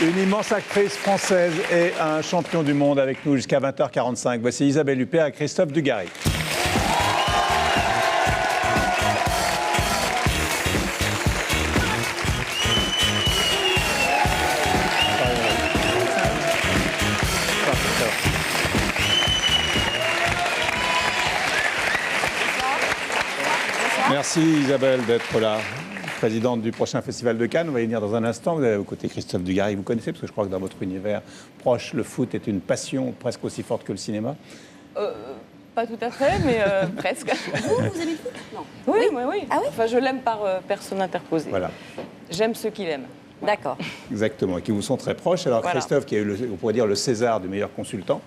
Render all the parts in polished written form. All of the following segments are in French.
Une immense actrice française et un champion du monde avec nous jusqu'à 20h45. Voici Isabelle Huppert et Christophe Dugarry. Merci Isabelle d'être là, présidente du prochain Festival de Cannes. On va y venir dans un instant. Vous avez au côté Christophe Dugarry, vous connaissez, parce que je crois que dans votre univers proche, le foot est une passion presque aussi forte que le cinéma. Pas tout à fait, mais presque. Vous aimez le foot? Non. Oui, oui, oui. Ah oui? Enfin, je l'aime par personne interposée. Voilà. J'aime ceux qui l'aiment. D'accord. Exactement, et qui vous sont très proches. Alors Voilà. Christophe, qui a eu, on pourrait dire, le César du meilleur consultant,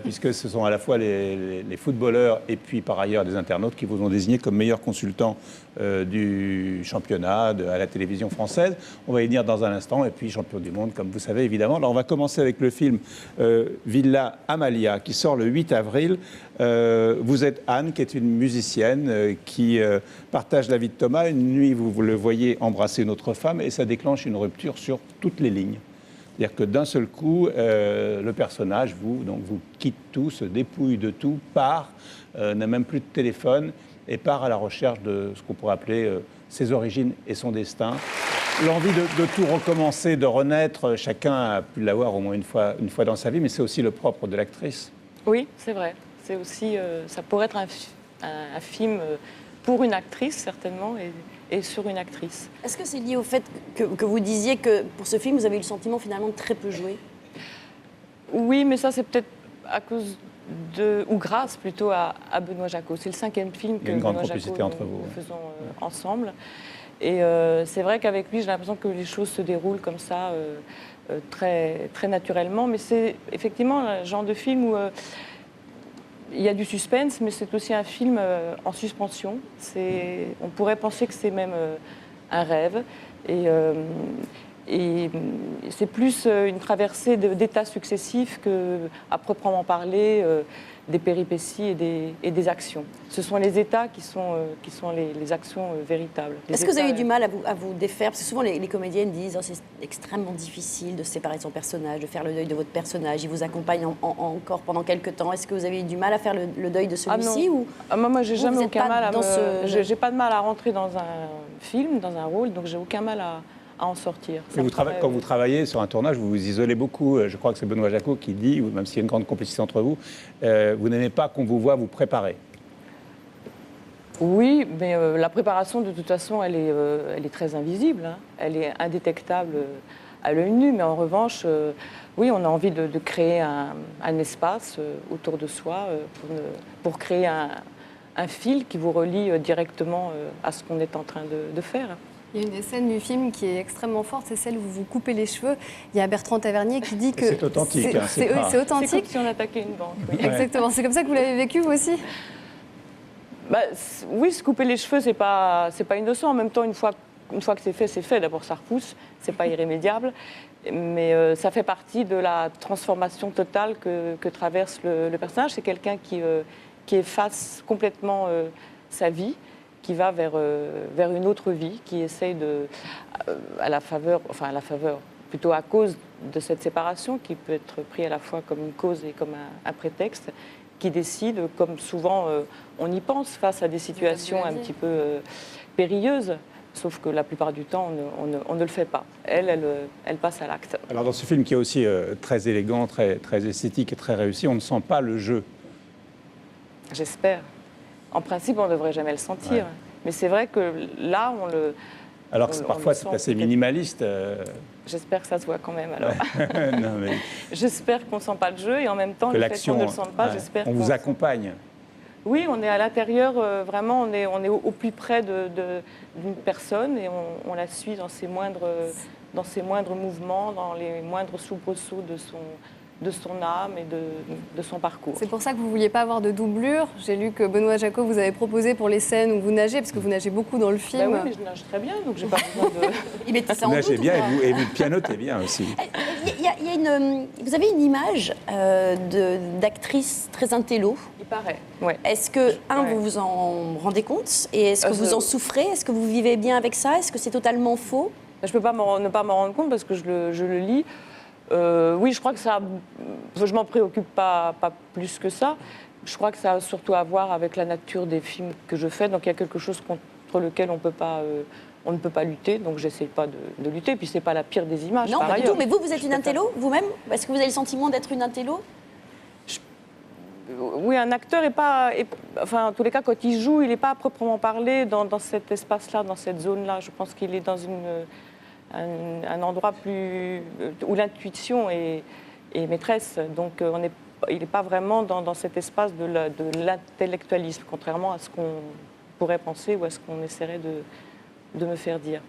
puisque ce sont à la fois les footballeurs et puis par ailleurs des internautes qui vous ont désigné comme meilleur consultant du championnat à la télévision française. On va y venir dans un instant, et puis champion du monde, comme vous savez, évidemment. Alors on va commencer avec le film Villa Amalia, qui sort le 8 avril. Vous êtes Anne, qui est une musicienne qui partage la vie de Thomas. Une nuit, vous le voyez embrasser une autre femme, et ça déclenche une rupture sur toutes les lignes. C'est-à-dire que d'un seul coup, le personnage, vous quitte tout, se dépouille de tout, part, n'a même plus de téléphone, et part à la recherche de ce qu'on pourrait appeler ses origines et son destin. L'envie de tout recommencer, de renaître, chacun a pu l'avoir au moins une fois dans sa vie, mais c'est aussi le propre de l'actrice. Oui, c'est vrai. C'est aussi, ça pourrait être un film pour une actrice, certainement, et sur une actrice. Est-ce que c'est lié au fait que vous disiez que pour ce film, vous avez eu le sentiment finalement de très peu jouer? Oui, mais ça, c'est peut-être à cause ou grâce plutôt à Benoît Jacquot. C'est le 5e film que Benoît Jacquot nous faisons ensemble. Et c'est vrai qu'avec lui, j'ai l'impression que les choses se déroulent comme ça, très, très naturellement. Mais c'est effectivement un genre de film où il y a du suspense, mais c'est aussi un film en suspension. On pourrait penser que c'est même un rêve. Et c'est plus une traversée d'états successifs qu'à proprement parler des péripéties et des actions. Ce sont les états qui sont les actions véritables. Est-ce que vous avez eu du mal à vous défaire? Parce que souvent les comédiennes disent c'est extrêmement difficile de se séparer de son personnage, de faire le deuil de votre personnage. Il vous accompagne encore pendant quelques temps. Est-ce que vous avez eu du mal à faire le deuil de celui-ci? Moi, j'ai jamais aucun mal j'ai pas de mal à rentrer dans un film, dans un rôle, donc j'ai aucun mal à en sortir. Quand vous travaillez sur un tournage, vous vous isolez beaucoup. Je crois que c'est Benoît Jacquot qui dit, même s'il y a une grande complicité entre vous, vous n'aimez pas qu'on vous voit vous préparer. Oui, mais la préparation, de toute façon, elle est très invisible. Hein. Elle est indétectable à l'œil nu. Mais en revanche, oui, on a envie de créer un espace autour de soi pour créer un fil qui vous relie directement à ce qu'on est en train de faire. Il y a une des scènes du film qui est extrêmement forte, c'est celle où vous vous coupez les cheveux. Il y a Bertrand Tavernier qui dit que... C'est authentique. C'est authentique. C'est comme si on attaquait une banque. Oui. Exactement. C'est comme ça que vous l'avez vécu, vous aussi? Oui, se couper les cheveux, c'est pas innocent. En même temps, une fois que c'est fait. D'abord, ça repousse. C'est pas irrémédiable. Mais ça fait partie de la transformation totale que traverse le personnage. C'est quelqu'un qui efface complètement sa vie, qui va vers une autre vie, qui essaye à la faveur, plutôt à cause de cette séparation, qui peut être prise à la fois comme une cause et comme un prétexte, qui décide, comme souvent on y pense, face à des situations un petit peu périlleuses, sauf que la plupart du temps, on ne le fait pas. Elle passe à l'acte. Alors dans ce film qui est aussi très élégant, très, très esthétique et très réussi, on ne sent pas le jeu. J'espère. En principe, on ne devrait jamais le sentir. Ouais. Mais c'est vrai que là, on le... Alors que parfois, c'est assez minimaliste. J'espère que ça se voit quand même, alors. Non, mais... J'espère qu'on ne sent pas le jeu, et en même temps, le fait qu'on ne le sente pas, j'espère qu'on... On vous accompagne. Oui, on est à l'intérieur, vraiment, on est au plus près d'une personne, et on la suit dans ses moindres mouvements, dans les moindres soubresauts de son âme et de son parcours. C'est pour ça que vous ne vouliez pas avoir de doublure. J'ai lu que Benoît Jacquot vous avait proposé pour les scènes où vous nagez, parce que vous nagez beaucoup dans le film. Oui, mais je nage très bien, donc j'ai pas besoin de... Il mettait ça en doute. Vous nagez bien et vous pianotez bien aussi. Vous avez une image d'actrice très intello. Il paraît, ouais. Est-ce que, vous vous en rendez compte? Et est-ce que vous en souffrez? Est-ce que vous vivez bien avec ça? Est-ce que c'est totalement faux? Je ne peux pas ne pas m'en rendre compte parce que je le lis. Oui, je crois que ça... Je m'en préoccupe pas plus que ça. Je crois que ça a surtout à voir avec la nature des films que je fais. Donc il y a quelque chose contre lequel on ne peut pas lutter. Donc j'essaie pas de lutter. Puis c'est pas la pire des images. Non, par pas du ailleurs. tout. Mais vous êtes une intello, vous-même? Est-ce que vous avez le sentiment d'être une intello? Oui, un acteur est pas... enfin, en tous les cas, quand il joue, il n'est pas à proprement parler dans cet espace-là, dans cette zone-là. Je pense qu'il est dans un endroit où l'intuition est maîtresse. Donc il n'est pas vraiment dans cet espace de l'intellectualisme, contrairement à ce qu'on pourrait penser ou à ce qu'on essaierait de me faire dire.